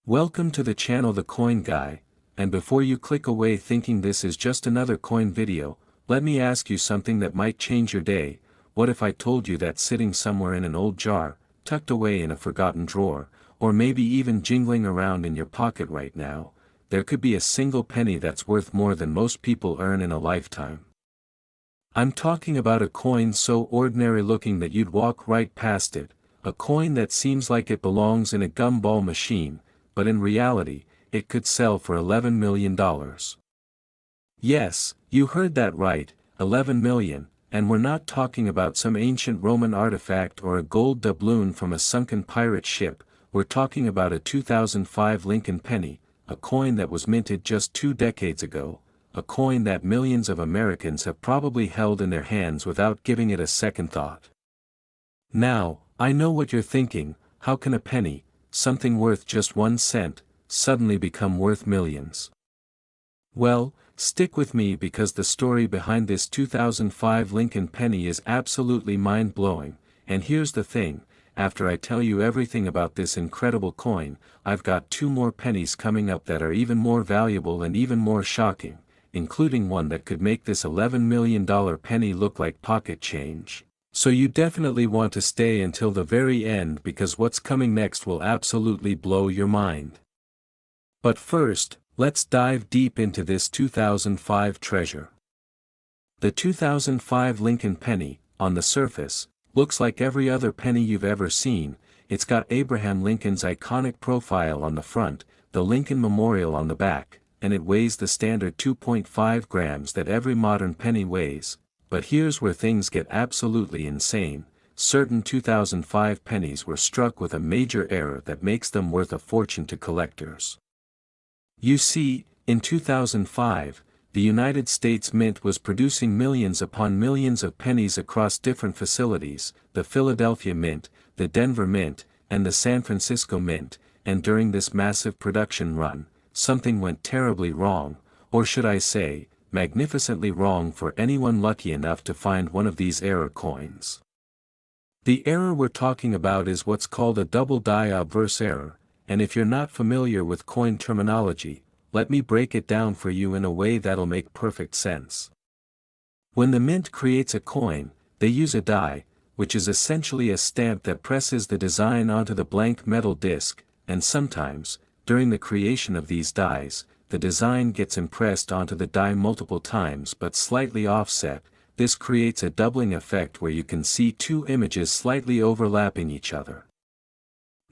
Welcome to the channel The Coin Guy, and before you click away thinking this is just another coin video, let me ask you something that might change your day. What if I told you that sitting somewhere in an old jar, tucked away in a forgotten drawer, or maybe even jingling around in your pocket right now, there could be a single penny that's worth more than most people earn in a lifetime? I'm talking about a coin so ordinary looking that you'd walk right past it, a coin that seems like it belongs in a gumball machine, but in reality, it could sell for $11 million. Yes, you heard that right, 11 million, and we're not talking about some ancient Roman artifact or a gold doubloon from a sunken pirate ship. We're talking about a 2005 Lincoln Penny, a coin that was minted just 2 decades ago, a coin that millions of Americans have probably held in their hands without giving it a second thought. Now, I know what you're thinking: how can a penny, something worth just 1 cent, suddenly become worth millions? Well, stick with me because the story behind this 2005 Lincoln Penny is absolutely mind-blowing, and here's the thing: after I tell you everything about this incredible coin, I've got 2 more pennies coming up that are even more valuable and even more shocking, including one that could make this $11 million penny look like pocket change. So you definitely want to stay until the very end because what's coming next will absolutely blow your mind. But first, let's dive deep into this 2005 treasure. The 2005 Lincoln Penny, on the surface, looks like every other penny you've ever seen. It's got Abraham Lincoln's iconic profile on the front, the Lincoln Memorial on the back, and it weighs the standard 2.5 grams that every modern penny weighs. But here's where things get absolutely insane: certain 2005 pennies were struck with a major error that makes them worth a fortune to collectors. You see, in 2005, the United States Mint was producing millions upon millions of pennies across different facilities: the Philadelphia Mint, the Denver Mint, and the San Francisco Mint, and during this massive production run, something went terribly wrong, or should I say, magnificently wrong for anyone lucky enough to find one of these error coins. The error we're talking about is what's called a double die obverse error, and if you're not familiar with coin terminology, let me break it down for you in a way that'll make perfect sense. When the mint creates a coin, they use a die, which is essentially a stamp that presses the design onto the blank metal disc, and sometimes, during the creation of these dies, the design gets impressed onto the die multiple times but slightly offset. This creates a doubling effect where you can see 2 images slightly overlapping each other.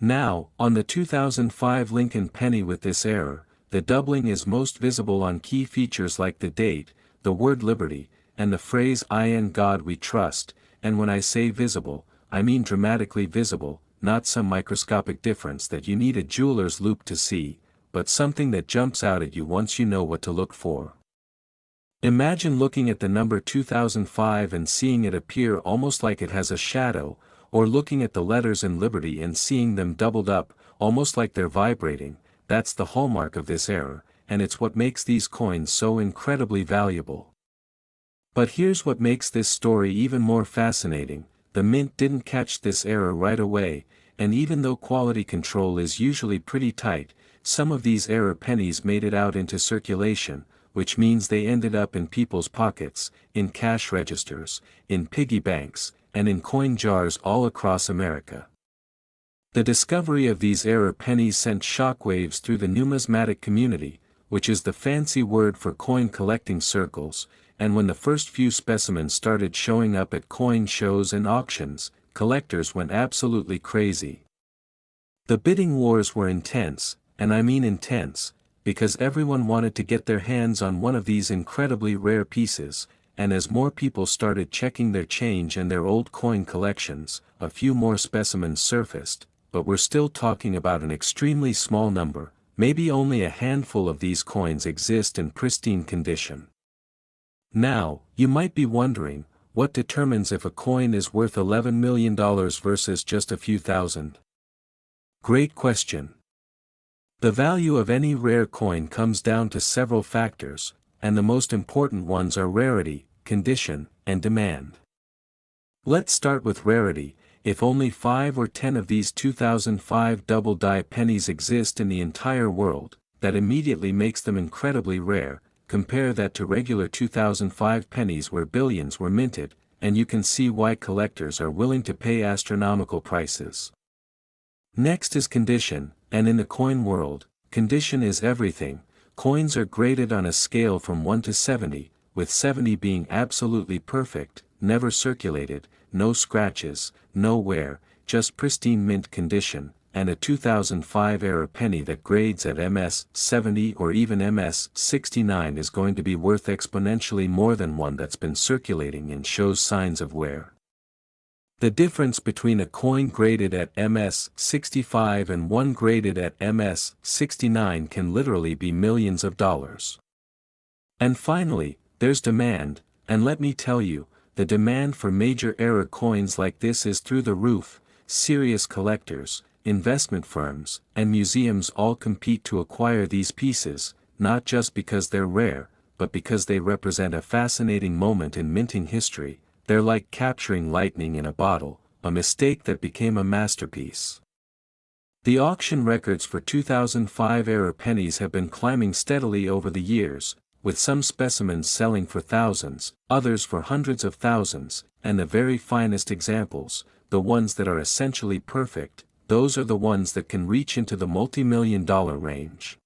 Now, on the 2005 Lincoln Penny with this error, the doubling is most visible on key features like the date, the word liberty, and the phrase "In God We Trust," and when I say visible, I mean dramatically visible, not some microscopic difference that you need a jeweler's loupe to see, but something that jumps out at you once you know what to look for. Imagine looking at the number 2005 and seeing it appear almost like it has a shadow, or looking at the letters in Liberty and seeing them doubled up, almost like they're vibrating. That's the hallmark of this error, and it's what makes these coins so incredibly valuable. But here's what makes this story even more fascinating: the mint didn't catch this error right away, and even though quality control is usually pretty tight, some of these error pennies made it out into circulation, which means they ended up in people's pockets, in cash registers, in piggy banks, and in coin jars all across America. The discovery of these error pennies sent shockwaves through the numismatic community, which is the fancy word for coin collecting circles, and when the first few specimens started showing up at coin shows and auctions, collectors went absolutely crazy. The bidding wars were intense, and I mean intense, because everyone wanted to get their hands on one of these incredibly rare pieces, and as more people started checking their change and their old coin collections, a few more specimens surfaced, but we're still talking about an extremely small number. Maybe only a handful of these coins exist in pristine condition. Now, you might be wondering, what determines if a coin is worth $11 million versus just a few thousand? Great question. The value of any rare coin comes down to several factors, and the most important ones are rarity, condition, and demand. Let's start with rarity. If only 5 or 10 of these 2005 double die pennies exist in the entire world, that immediately makes them incredibly rare. Compare that to regular 2005 pennies where billions were minted, and you can see why collectors are willing to pay astronomical prices. Next is condition, and in the coin world, condition is everything. Coins are graded on a scale from 1 to 70, with 70 being absolutely perfect, never circulated, no scratches, no wear, just pristine mint condition, and a 2005 era penny that grades at MS 70 or even MS 69 is going to be worth exponentially more than one that's been circulating and shows signs of wear. The difference between a coin graded at MS 65 and one graded at MS 69 can literally be millions of dollars. And finally, there's demand, and let me tell you, the demand for major era coins like this is through the roof. Serious collectors, investment firms, and museums all compete to acquire these pieces, not just because they're rare, but because they represent a fascinating moment in minting history. They're like capturing lightning in a bottle, a mistake that became a masterpiece. The auction records for 2005 era pennies have been climbing steadily over the years, with some specimens selling for thousands, others for hundreds of thousands, and the very finest examples, the ones that are essentially perfect, those are the ones that can reach into the multi-million-dollar range.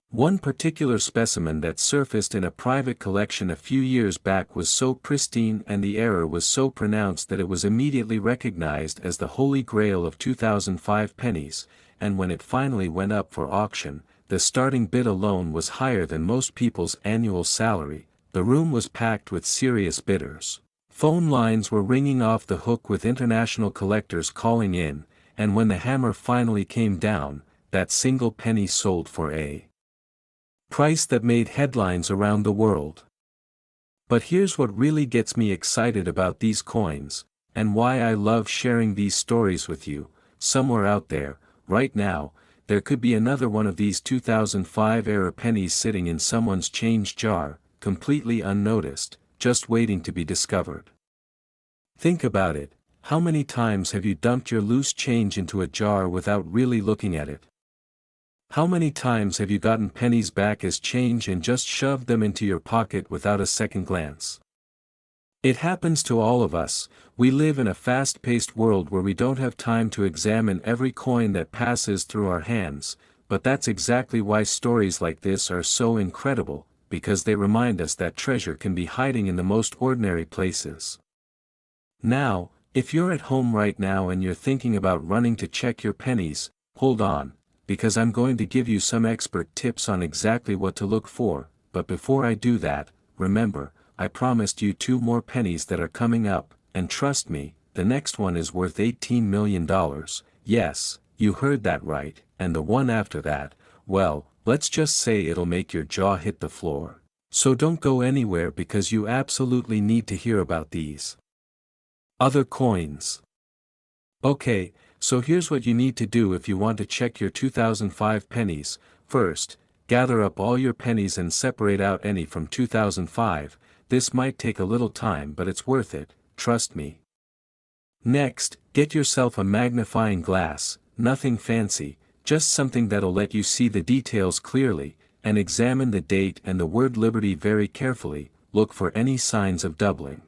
One particular specimen that surfaced in a private collection a few years back was so pristine and the error was so pronounced that it was immediately recognized as the holy grail of 2005 pennies, and when it finally went up for auction, the starting bid alone was higher than most people's annual salary. The room was packed with serious bidders. Phone lines were ringing off the hook with international collectors calling in, and when the hammer finally came down, that single penny sold for a price that made headlines around the world. But here's what really gets me excited about these coins, and why I love sharing these stories with you. Somewhere out there, right now, there could be another one of these 2005 era pennies sitting in someone's change jar, completely unnoticed, just waiting to be discovered. Think about it, how many times have you dumped your loose change into a jar without really looking at it? How many times have you gotten pennies back as change and just shoved them into your pocket without a second glance? It happens to all of us. We live in a fast-paced world where we don't have time to examine every coin that passes through our hands, but that's exactly why stories like this are so incredible, because they remind us that treasure can be hiding in the most ordinary places. Now, if you're at home right now and you're thinking about running to check your pennies, hold on, because I'm going to give you some expert tips on exactly what to look for. But before I do that, remember, I promised you 2 more pennies that are coming up, and trust me, the next one is worth $18 million, yes, you heard that right, and the one after that, well, let's just say it'll make your jaw hit the floor. So don't go anywhere because you absolutely need to hear about these other coins. Okay, so here's what you need to do if you want to check your 2005 pennies. First, gather up all your pennies and separate out any from 2005. This might take a little time, but it's worth it, trust me. Next, get yourself a magnifying glass, nothing fancy, just something that'll let you see the details clearly, and examine the date and the word Liberty very carefully. Look for any signs of doubling.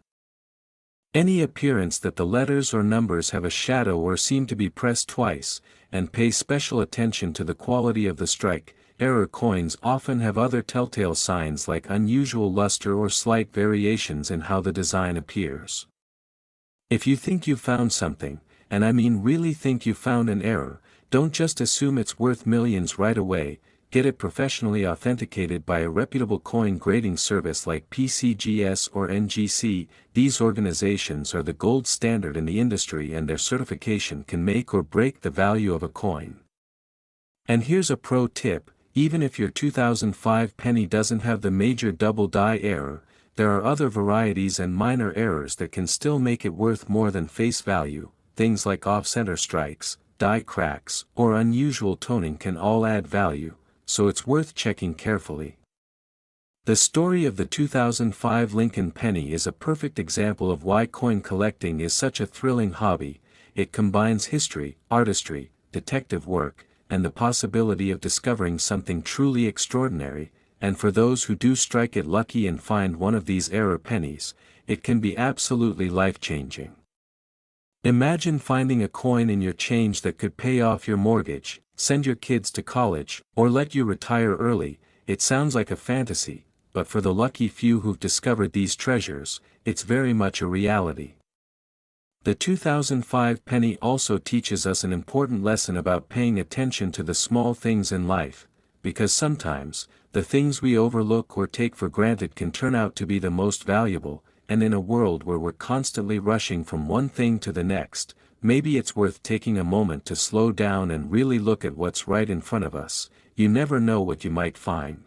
Any appearance that the letters or numbers have a shadow or seem to be pressed twice, and pay special attention to the quality of the strike. Error coins often have other telltale signs like unusual luster or slight variations in how the design appears. If you think you've found something, and I mean really think you found an error, don't just assume it's worth millions right away. Get it professionally authenticated by a reputable coin grading service like PCGS or NGC. These organizations are the gold standard in the industry, and their certification can make or break the value of a coin. And here's a pro tip: even if your 2005 penny doesn't have the major double die error, there are other varieties and minor errors that can still make it worth more than face value. Things like off-center strikes, die cracks, or unusual toning can all add value, so it's worth checking carefully. The story of the 2005 Lincoln penny is a perfect example of why coin collecting is such a thrilling hobby. it combines history, artistry, detective work, and the possibility of discovering something truly extraordinary, and for those who do strike it lucky and find one of these error pennies, it can be absolutely life-changing. Imagine finding a coin in your change that could pay off your mortgage, send your kids to college, or let you retire early. It sounds like a fantasy, but for the lucky few who've discovered these treasures, it's very much a reality. The 2005 penny also teaches us an important lesson about paying attention to the small things in life, because sometimes, the things we overlook or take for granted can turn out to be the most valuable, and in a world where we're constantly rushing from one thing to the next, maybe it's worth taking a moment to slow down and really look at what's right in front of us. You never know what you might find.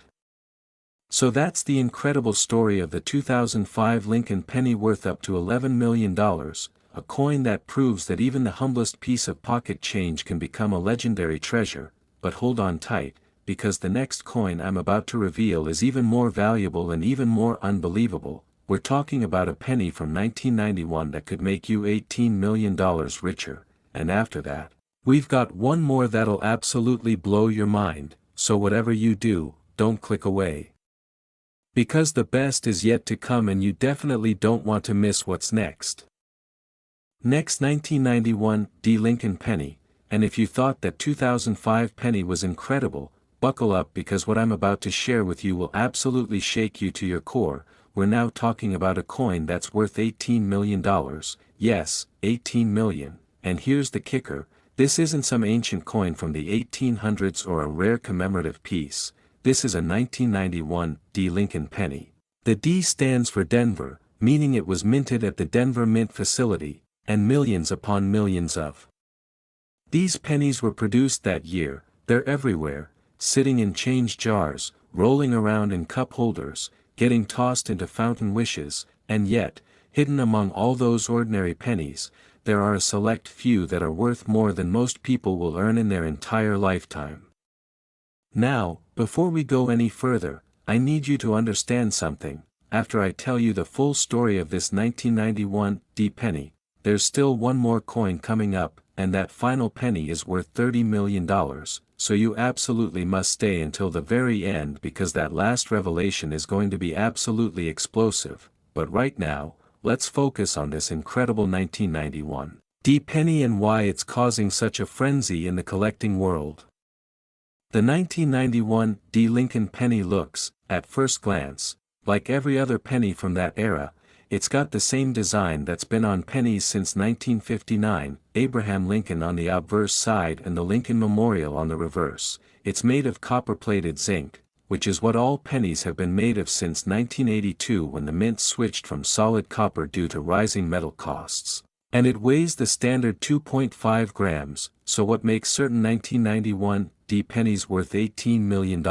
So that's the incredible story of the 2005 Lincoln penny worth up to $11 million, a coin that proves that even the humblest piece of pocket change can become a legendary treasure. But hold on tight, because the next coin I'm about to reveal is even more valuable and even more unbelievable. We're talking about a penny from 1991 that could make you $18 million richer, and after that, we've got one more that'll absolutely blow your mind, so whatever you do, don't click away. Because the best is yet to come and you definitely don't want to miss what's next. Next, 1991 Lincoln penny, and if you thought that 2005 penny was incredible, buckle up because what I'm about to share with you will absolutely shake you to your core. We're now talking about a coin that's worth $18 million, yes, 18 million, and here's the kicker, this isn't some ancient coin from the 1800s or a rare commemorative piece, this is a 1991 Lincoln penny. The D stands for Denver, meaning it was minted at the Denver Mint facility, and millions upon millions of these pennies were produced that year. They're everywhere, sitting in change jars, rolling around in cup holders, getting tossed into fountain wishes, and yet, hidden among all those ordinary pennies, there are a select few that are worth more than most people will earn in their entire lifetime. Now, before we go any further, I need you to understand something. After I tell you the full story of this 1991 penny, there's still one more coin coming up, and that final penny is worth $30 million, so you absolutely must stay until the very end because that last revelation is going to be absolutely explosive. But right now, let's focus on this incredible 1991 penny and why it's causing such a frenzy in the collecting world. The 1991 Lincoln penny looks, at first glance, like every other penny from that era. It's got the same design that's been on pennies since 1959, Abraham Lincoln on the obverse side and the Lincoln Memorial on the reverse. It's made of copper-plated zinc, which is what all pennies have been made of since 1982 when the mint switched from solid copper due to rising metal costs. And it weighs the standard 2.5 grams, so what makes certain 1991 pennies worth $18 million?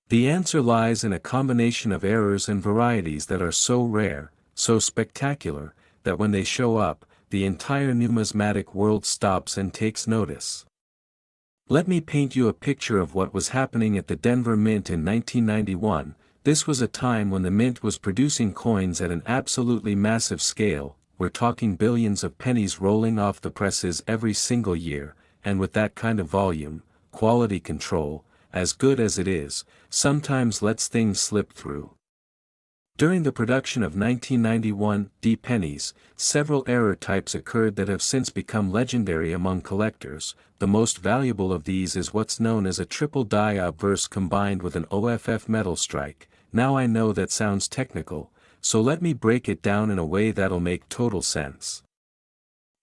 The answer lies in a combination of errors and varieties that are so rare, so spectacular, that when they show up, the entire numismatic world stops and takes notice. Let me paint you a picture of what was happening at the Denver Mint in 1991. This was a time when the mint was producing coins at an absolutely massive scale. We're talking billions of pennies rolling off the presses every single year, and with that kind of volume, quality control, as good as it is, sometimes lets things slip through. During the production of 1991 pennies, several error types occurred that have since become legendary among collectors. The most valuable of these is what's known as a triple die obverse combined with an OFF metal strike. Now I know that sounds technical, so let me break it down in a way that'll make total sense.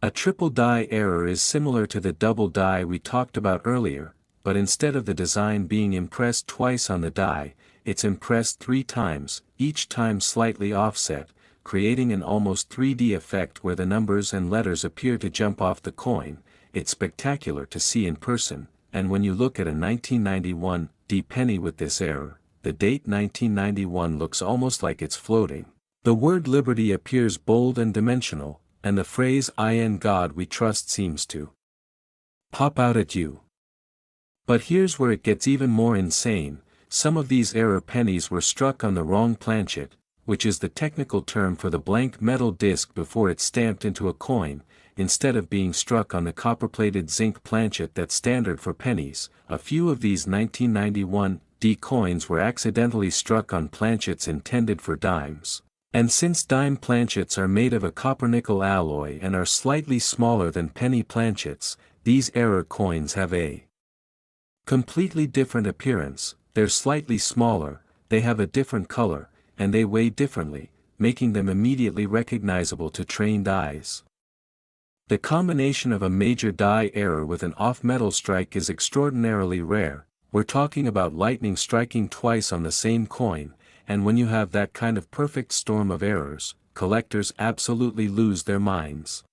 A triple die error is similar to the double die we talked about earlier, but instead of the design being impressed twice on the die, it's impressed 3 times, each time slightly offset, creating an almost 3D effect where the numbers and letters appear to jump off the coin. It's spectacular to see in person, and when you look at a 1991 penny with this error, the date 1991 looks almost like it's floating. The word liberty appears bold and dimensional, and the phrase "In God We Trust" seems to pop out at you. But here's where it gets even more insane. Some of these error pennies were struck on the wrong planchet, which is the technical term for the blank metal disc before it's stamped into a coin, instead of being struck on the copper-plated zinc planchet that's standard for pennies. A few of these 1991 D coins were accidentally struck on planchets intended for dimes. And since dime planchets are made of a copper-nickel alloy and are slightly smaller than penny planchets, these error coins have a completely different appearance. They're slightly smaller, they have a different color, and they weigh differently, making them immediately recognizable to trained eyes. The combination of a major die error with an off-metal strike is extraordinarily rare. We're talking about lightning striking twice on the same coin, and when you have that kind of perfect storm of errors, collectors absolutely lose their minds.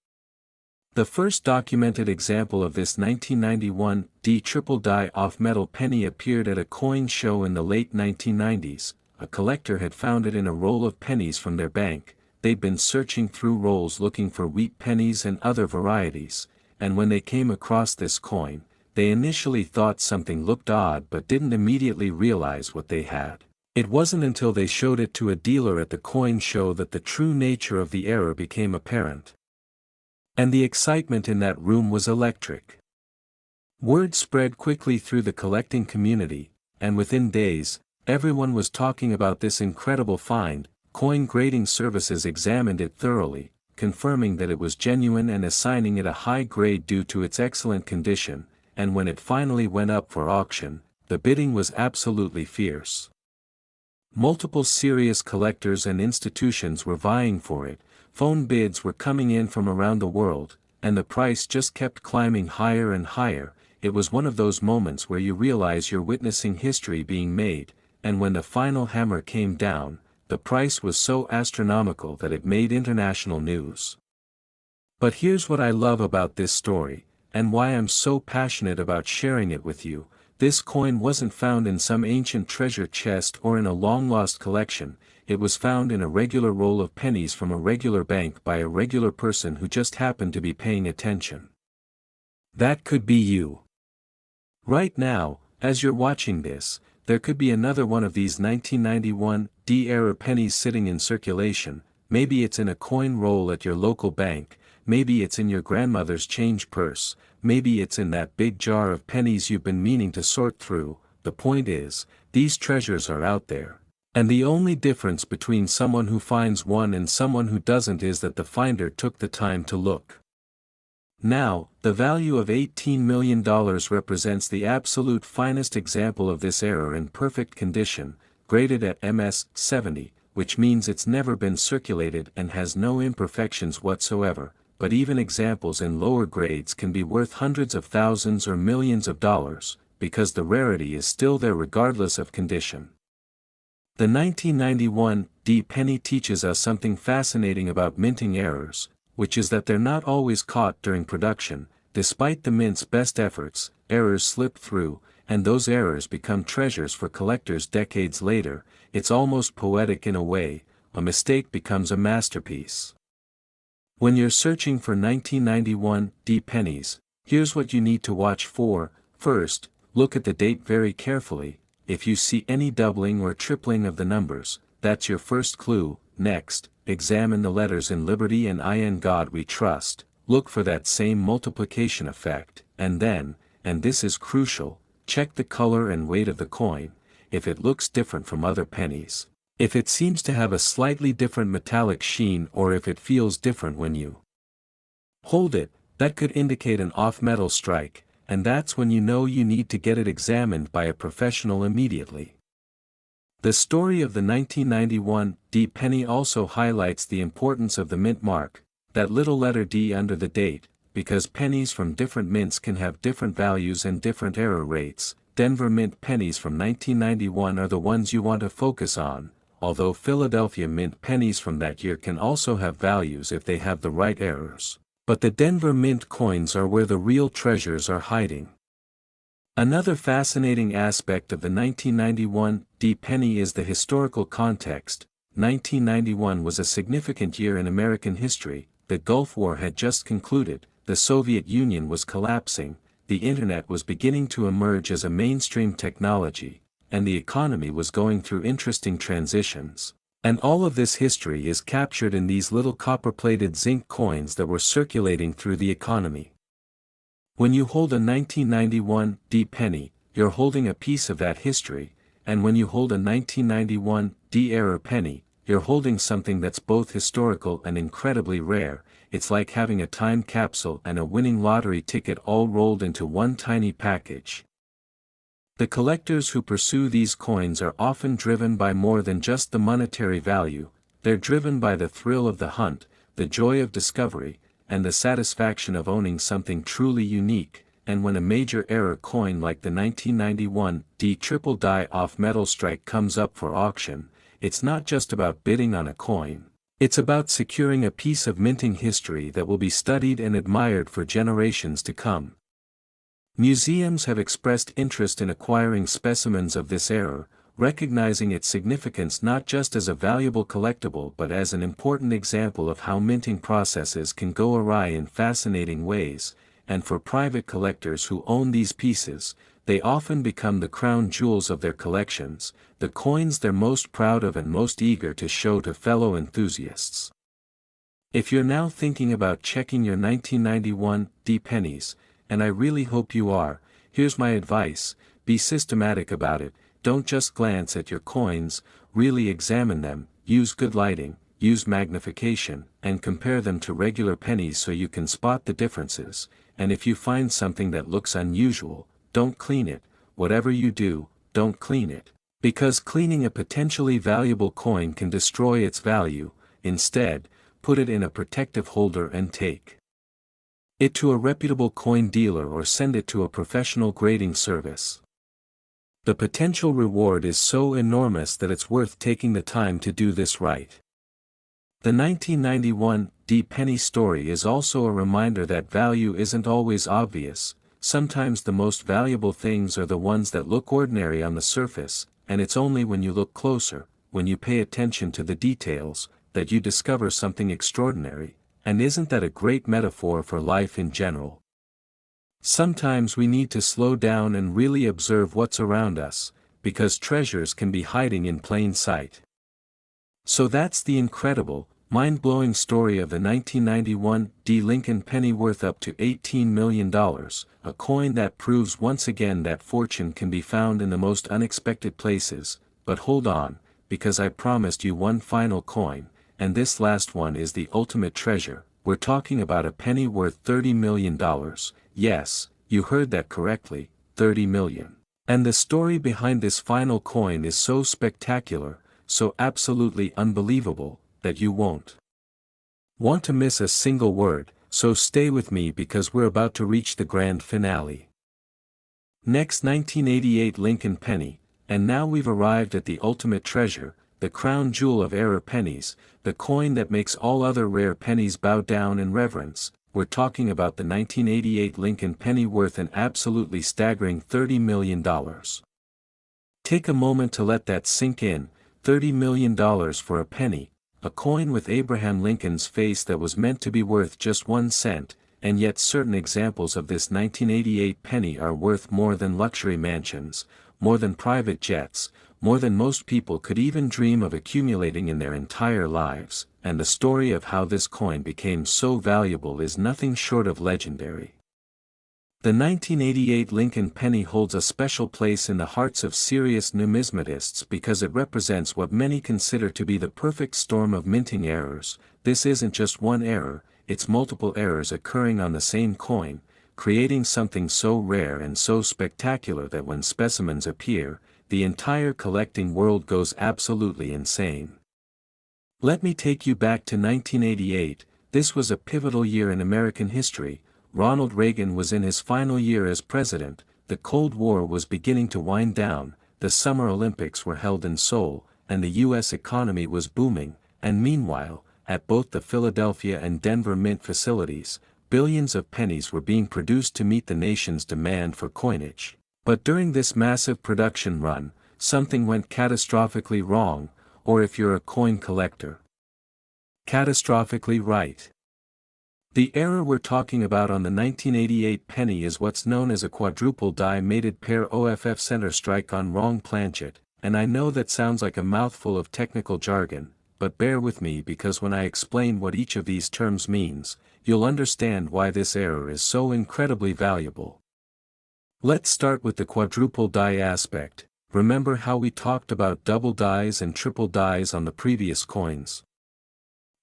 The first documented example of this 1991 D triple die off-metal penny appeared at a coin show in the late 1990s. A collector had found it in a roll of pennies from their bank. They'd been searching through rolls looking for wheat pennies and other varieties, and when they came across this coin, they initially thought something looked odd but didn't immediately realize what they had. It wasn't until they showed it to a dealer at the coin show that the true nature of the error became apparent. And the excitement in that room was electric. Word spread quickly through the collecting community, and within days, everyone was talking about this incredible find. Coin grading services examined it thoroughly, confirming that it was genuine and assigning it a high grade due to its excellent condition, and when it finally went up for auction, the bidding was absolutely fierce. Multiple serious collectors and institutions were vying for it, phone bids were coming in from around the world, and the price just kept climbing higher and higher. It was one of those moments where you realize you're witnessing history being made, and when the final hammer came down, the price was so astronomical that it made international news. But here's what I love about this story, and why I'm so passionate about sharing it with you. This coin wasn't found in some ancient treasure chest or in a long-lost collection. It was found in a regular roll of pennies from a regular bank by a regular person who just happened to be paying attention. That could be you. Right now, as you're watching this, there could be another one of these 1991 D-era pennies sitting in circulation. Maybe it's in a coin roll at your local bank, maybe it's in your grandmother's change purse, maybe it's in that big jar of pennies you've been meaning to sort through. The point is, these treasures are out there. And the only difference between someone who finds one and someone who doesn't is that the finder took the time to look. Now, the value of $18 million represents the absolute finest example of this error in perfect condition, graded at MS 70, which means it's never been circulated and has no imperfections whatsoever, but even examples in lower grades can be worth hundreds of thousands or millions of dollars, because the rarity is still there regardless of condition. The 1991 D penny teaches us something fascinating about minting errors, which is that they're not always caught during production. Despite the mint's best efforts, errors slip through, and those errors become treasures for collectors decades later. It's almost poetic in a way. A mistake becomes a masterpiece. When you're searching for 1991 D pennies, here's what you need to watch for. First, look at the date very carefully. If you see any doubling or tripling of the numbers, that's your first clue. Next, examine the letters in Liberty and In God We Trust. Look for that same multiplication effect, and then, and this is crucial, check the color and weight of the coin. If it looks different from other pennies, if it seems to have a slightly different metallic sheen, or if it feels different when you hold it, that could indicate an off-metal strike, and that's when you know you need to get it examined by a professional immediately. The story of the 1991 D penny also highlights the importance of the mint mark, that little letter D under the date, because pennies from different mints can have different values and different error rates. Denver Mint pennies from 1991 are the ones you want to focus on, although Philadelphia Mint pennies from that year can also have values if they have the right errors. But the Denver Mint coins are where the real treasures are hiding. Another fascinating aspect of the 1991 D penny is the historical context. 1991 was a significant year in American history. The Gulf War had just concluded, the Soviet Union was collapsing, the internet was beginning to emerge as a mainstream technology, and the economy was going through interesting transitions. And all of this history is captured in these little copper-plated zinc coins that were circulating through the economy. When you hold a 1991 D penny, you're holding a piece of that history, and when you hold a 1991 D error penny, you're holding something that's both historical and incredibly rare. It's like having a time capsule and a winning lottery ticket all rolled into one tiny package. The collectors who pursue these coins are often driven by more than just the monetary value, they're driven by the thrill of the hunt, the joy of discovery, and the satisfaction of owning something truly unique. And when a major error coin like the 1991 D triple die off metal strike comes up for auction, it's not just about bidding on a coin, it's about securing a piece of minting history that will be studied and admired for generations to come. Museums have expressed interest in acquiring specimens of this era, recognizing its significance not just as a valuable collectible but as an important example of how minting processes can go awry in fascinating ways, and for private collectors who own these pieces, they often become the crown jewels of their collections, the coins they're most proud of and most eager to show to fellow enthusiasts. If you're now thinking about checking your 1991 D pennies, and I really hope you are, here's my advice: be systematic about it, don't just glance at your coins, really examine them, use good lighting, use magnification, and compare them to regular pennies so you can spot the differences, and if you find something that looks unusual, don't clean it, whatever you do, don't clean it, because cleaning a potentially valuable coin can destroy its value. Instead, put it in a protective holder and take it to a reputable coin dealer or send it to a professional grading service. The potential reward is so enormous that it's worth taking the time to do this right. The 1991 D penny story is also a reminder that value isn't always obvious. Sometimes the most valuable things are the ones that look ordinary on the surface, and it's only when you look closer, when you pay attention to the details, that you discover something extraordinary. And isn't that a great metaphor for life in general? Sometimes we need to slow down and really observe what's around us, because treasures can be hiding in plain sight. So that's the incredible, mind-blowing story of the 1991 D Lincoln penny worth up to $18 million, a coin that proves once again that fortune can be found in the most unexpected places. But hold on, because I promised you one final coin, and this last one is the ultimate treasure. We're talking about a penny worth $30 million, yes, you heard that correctly, 30 million. And the story behind this final coin is so spectacular, so absolutely unbelievable, that you won't want to miss a single word, so stay with me because we're about to reach the grand finale. Next, 1988 Lincoln penny, and now we've arrived at the ultimate treasure, the crown jewel of error pennies, the coin that makes all other rare pennies bow down in reverence. We're talking about the 1988 Lincoln penny worth an absolutely staggering $30 million. Take a moment to let that sink in. $30 million for a penny, a coin with Abraham Lincoln's face that was meant to be worth just 1 cent, and yet certain examples of this 1988 penny are worth more than luxury mansions, more than private jets, more than most people could even dream of accumulating in their entire lives, and the story of how this coin became so valuable is nothing short of legendary. The 1988 Lincoln penny holds a special place in the hearts of serious numismatists because it represents what many consider to be the perfect storm of minting errors. This isn't just one error, it's multiple errors occurring on the same coin, creating something so rare and so spectacular that when specimens appear, the entire collecting world goes absolutely insane. Let me take you back to 1988. This was a pivotal year in American history. Ronald Reagan was in his final year as president, the Cold War was beginning to wind down, the Summer Olympics were held in Seoul, and the U.S. economy was booming, and meanwhile, at both the Philadelphia and Denver mint facilities, billions of pennies were being produced to meet the nation's demand for coinage. But during this massive production run, something went catastrophically wrong, or if you're a coin collector, catastrophically right. The error we're talking about on the 1988 penny is what's known as a quadruple die mated pair OFF center strike on wrong planchet, and I know that sounds like a mouthful of technical jargon, but bear with me because when I explain what each of these terms means, you'll understand why this error is so incredibly valuable. Let's start with the quadruple die aspect. Remember how we talked about double dies and triple dies on the previous coins?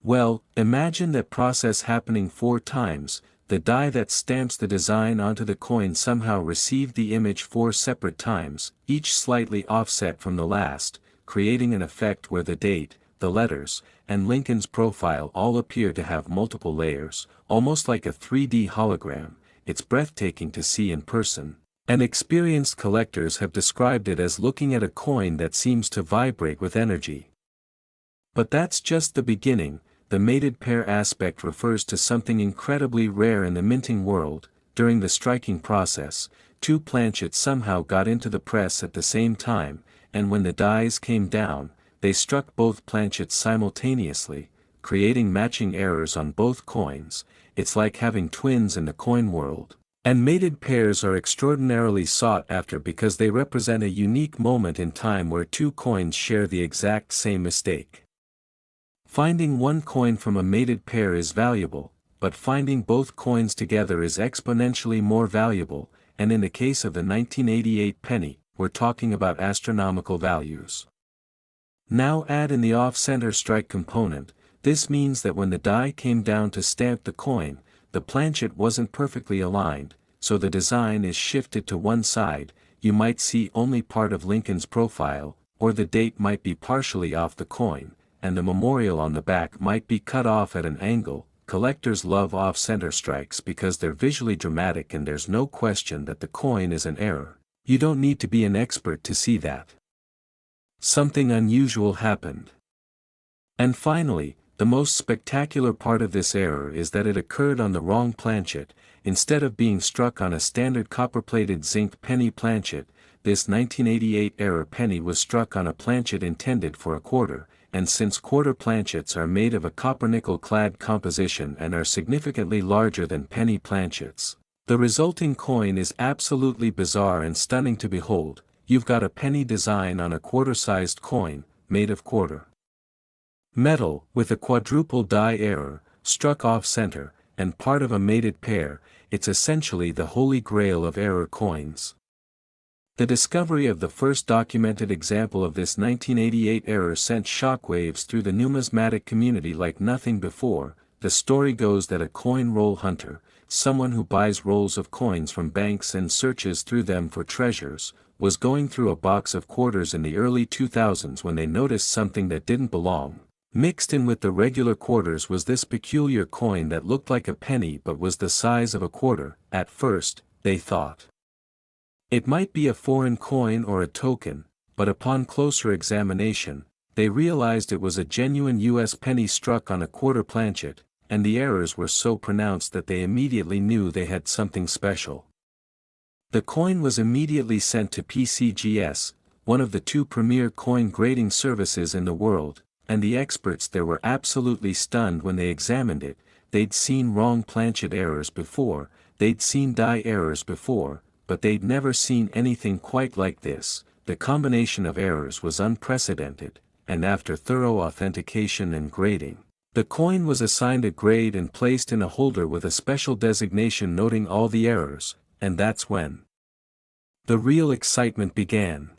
Well, imagine that process happening 4 times. The die that stamps the design onto the coin somehow received the image 4 separate times, each slightly offset from the last, creating an effect where the date, the letters, and Lincoln's profile all appear to have multiple layers, almost like a 3D hologram. It's breathtaking to see in person, and experienced collectors have described it as looking at a coin that seems to vibrate with energy. But that's just the beginning. The mated pair aspect refers to something incredibly rare in the minting world. During the striking process, 2 planchets somehow got into the press at the same time, and when the dies came down, they struck both planchets simultaneously, creating matching errors on both coins. It's like having twins in the coin world. And mated pairs are extraordinarily sought after because they represent a unique moment in time where 2 coins share the exact same mistake. Finding one coin from a mated pair is valuable, but finding both coins together is exponentially more valuable, and in the case of the 1988 penny, we're talking about astronomical values. Now add in the off-center strike component. This means that when the die came down to stamp the coin, the planchet wasn't perfectly aligned, so the design is shifted to one side. You might see only part of Lincoln's profile, or the date might be partially off the coin, and the memorial on the back might be cut off at an angle. Collectors love off-center strikes because they're visually dramatic and there's no question that the coin is an error. You don't need to be an expert to see that. Something unusual happened. And finally, the most spectacular part of this error is that it occurred on the wrong planchet. Instead of being struck on a standard copper-plated zinc penny planchet, this 1988 error penny was struck on a planchet intended for a quarter, and since quarter planchets are made of a copper-nickel clad composition and are significantly larger than penny planchets, the resulting coin is absolutely bizarre and stunning to behold. You've got a penny design on a quarter-sized coin, made of quarter metal, with a quadruple die error, struck off-center, and part of a mated pair. It's essentially the holy grail of error coins. The discovery of the first documented example of this 1988 error sent shockwaves through the numismatic community like nothing before. The story goes that a coin roll hunter, someone who buys rolls of coins from banks and searches through them for treasures, was going through a box of quarters in the early 2000s when they noticed something that didn't belong. Mixed in with the regular quarters was this peculiar coin that looked like a penny but was the size of a quarter. At first, they thought it might be a foreign coin or a token, but upon closer examination, they realized it was a genuine US penny struck on a quarter planchet, and the errors were so pronounced that they immediately knew they had something special. The coin was immediately sent to PCGS, one of the 2 premier coin grading services in the world, and the experts there were absolutely stunned when they examined it. They'd seen wrong planchet errors before, they'd seen die errors before, but they'd never seen anything quite like this. The combination of errors was unprecedented, and after thorough authentication and grading, the coin was assigned a grade and placed in a holder with a special designation noting all the errors, and that's when the real excitement began.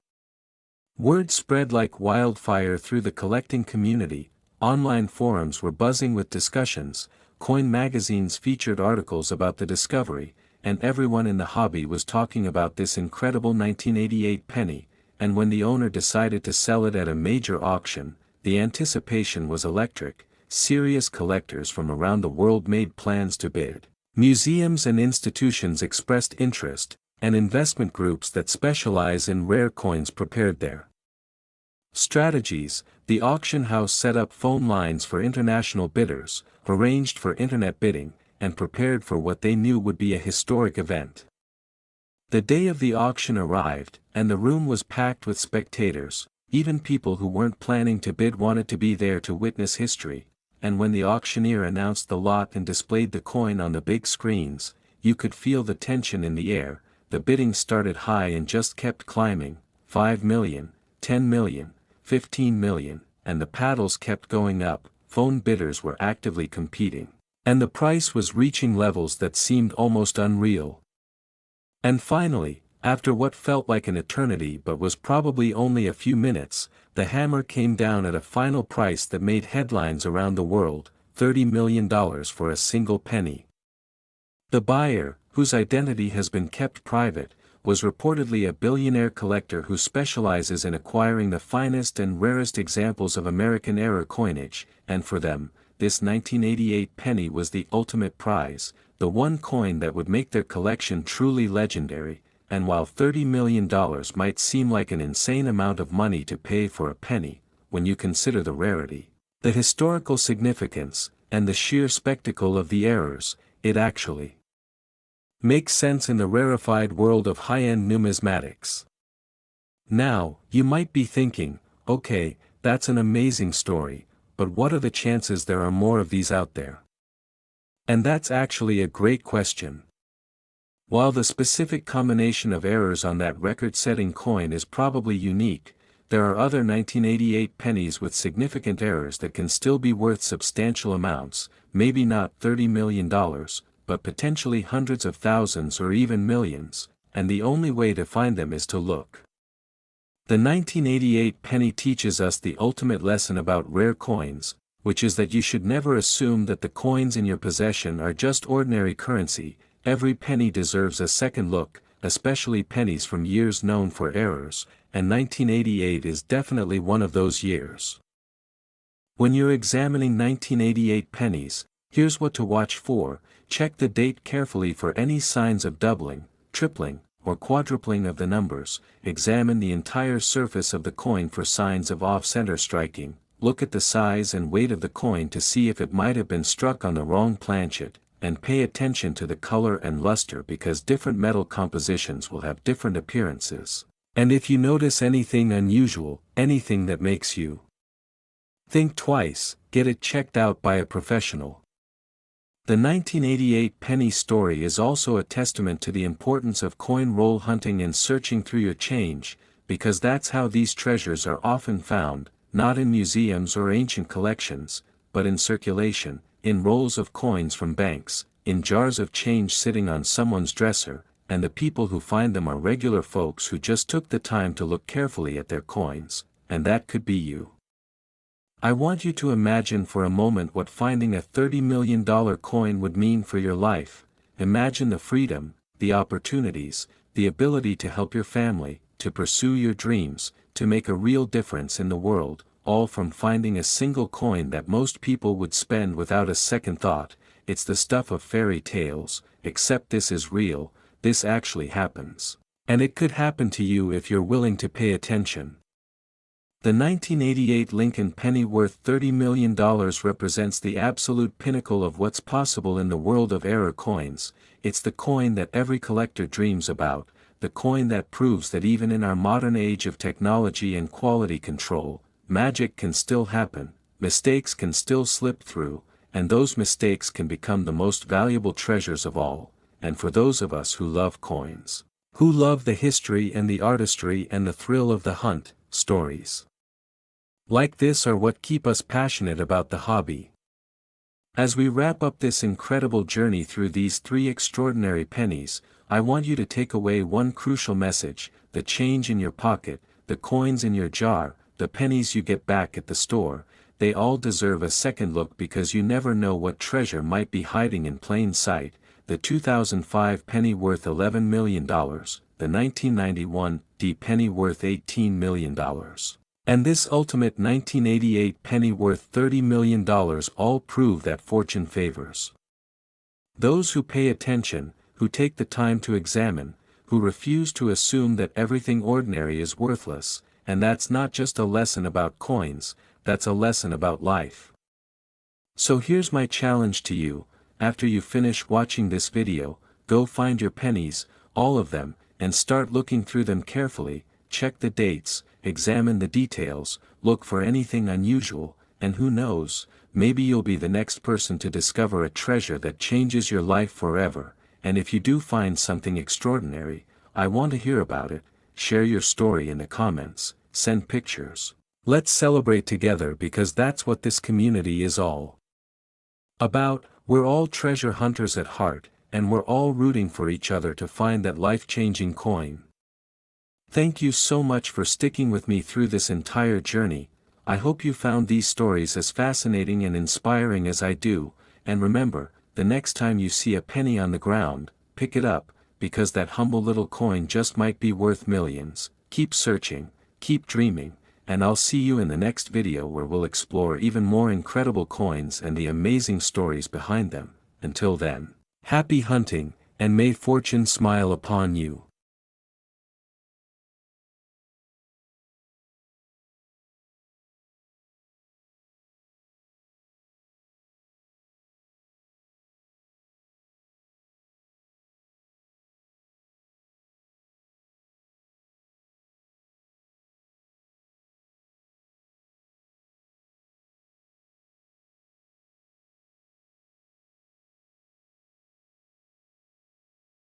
Word spread like wildfire through the collecting community. Online forums were buzzing with discussions, coin magazines featured articles about the discovery, and everyone in the hobby was talking about this incredible 1988 penny. And when the owner decided to sell it at a major auction, the anticipation was electric. Serious collectors from around the world made plans to bid. Museums and institutions expressed interest, and investment groups that specialize in rare coins prepared their strategies. The auction house set up phone lines for international bidders, arranged for internet bidding, and prepared for what they knew would be a historic event. The day of the auction arrived, and the room was packed with spectators. Even people who weren't planning to bid wanted to be there to witness history, and when the auctioneer announced the lot and displayed the coin on the big screens, you could feel the tension in the air. The bidding started high and just kept climbing. 5 million, 10 million, 15 million, and the paddles kept going up. Phone bidders were actively competing. And the price was reaching levels that seemed almost unreal. And finally, after what felt like an eternity but was probably only a few minutes, the hammer came down at a final price that made headlines around the world: $30 million for a single penny. The buyer, whose identity has been kept private, was reportedly a billionaire collector who specializes in acquiring the finest and rarest examples of American-era coinage, and for them, this 1988 penny was the ultimate prize, the one coin that would make their collection truly legendary. And while $30 million might seem like an insane amount of money to pay for a penny, when you consider the rarity, the historical significance, and the sheer spectacle of the errors, it actually makes sense in the rarefied world of high-end numismatics. Now, you might be thinking, okay, that's an amazing story, but what are the chances there are more of these out there? And that's actually a great question. While the specific combination of errors on that record-setting coin is probably unique, there are other 1988 pennies with significant errors that can still be worth substantial amounts, maybe not $30 million, but potentially hundreds of thousands or even millions, and the only way to find them is to look. The 1988 penny teaches us the ultimate lesson about rare coins, which is that you should never assume that the coins in your possession are just ordinary currency. Every penny deserves a second look, especially pennies from years known for errors, and 1988 is definitely one of those years. When you're examining 1988 pennies, here's what to watch for: check the date carefully for any signs of doubling, tripling, or quadrupling of the numbers. Examine the entire surface of the coin for signs of off-center striking. Look at the size and weight of the coin to see if it might have been struck on the wrong planchet, and pay attention to the color and luster because different metal compositions will have different appearances. And if you notice anything unusual, anything that makes you think twice, get it checked out by a professional. The 1988 penny story is also a testament to the importance of coin roll hunting and searching through your change, because that's how these treasures are often found, not in museums or ancient collections, but in circulation, in rolls of coins from banks, in jars of change sitting on someone's dresser, and the people who find them are regular folks who just took the time to look carefully at their coins, and that could be you. I want you to imagine for a moment what finding a $30 million coin would mean for your life. Imagine the freedom, the opportunities, the ability to help your family, to pursue your dreams, to make a real difference in the world, all from finding a single coin that most people would spend without a second thought. It's the stuff of fairy tales, except this is real, this actually happens. And it could happen to you if you're willing to pay attention. The 1988 Lincoln penny worth $30 million represents the absolute pinnacle of what's possible in the world of error coins. It's the coin that every collector dreams about, the coin that proves that even in our modern age of technology and quality control, magic can still happen, mistakes can still slip through, and those mistakes can become the most valuable treasures of all. And for those of us who love coins, who love the history and the artistry and the thrill of the hunt, stories like this are what keep us passionate about the hobby. As we wrap up this incredible journey through these three extraordinary pennies, I want you to take away one crucial message: the change in your pocket, the coins in your jar, the pennies you get back at the store, they all deserve a second look because you never know what treasure might be hiding in plain sight. The 2005 penny worth $11 million, the 1991 D penny worth $18 million. And this ultimate 1988 penny worth $30 million all prove that fortune favors those who pay attention, who take the time to examine, who refuse to assume that everything ordinary is worthless. And that's not just a lesson about coins, that's a lesson about life. So here's my challenge to you: after you finish watching this video, go find your pennies, all of them, and start looking through them carefully. Check the dates, examine the details, look for anything unusual, and who knows, maybe you'll be the next person to discover a treasure that changes your life forever. And if you do find something extraordinary, I want to hear about it. Share your story in the comments. send pictures. Let's celebrate together because that's what this community is all about. We're all treasure hunters at heart, and we're all rooting for each other to find that life-changing coin. Thank you so much for sticking with me through this entire journey. I hope you found these stories as fascinating and inspiring as I do, and remember, the next time you see a penny on the ground, pick it up, because that humble little coin just might be worth millions. Keep searching, keep dreaming, and I'll see you in the next video where we'll explore even more incredible coins and the amazing stories behind them. Until then, happy hunting, and may fortune smile upon you.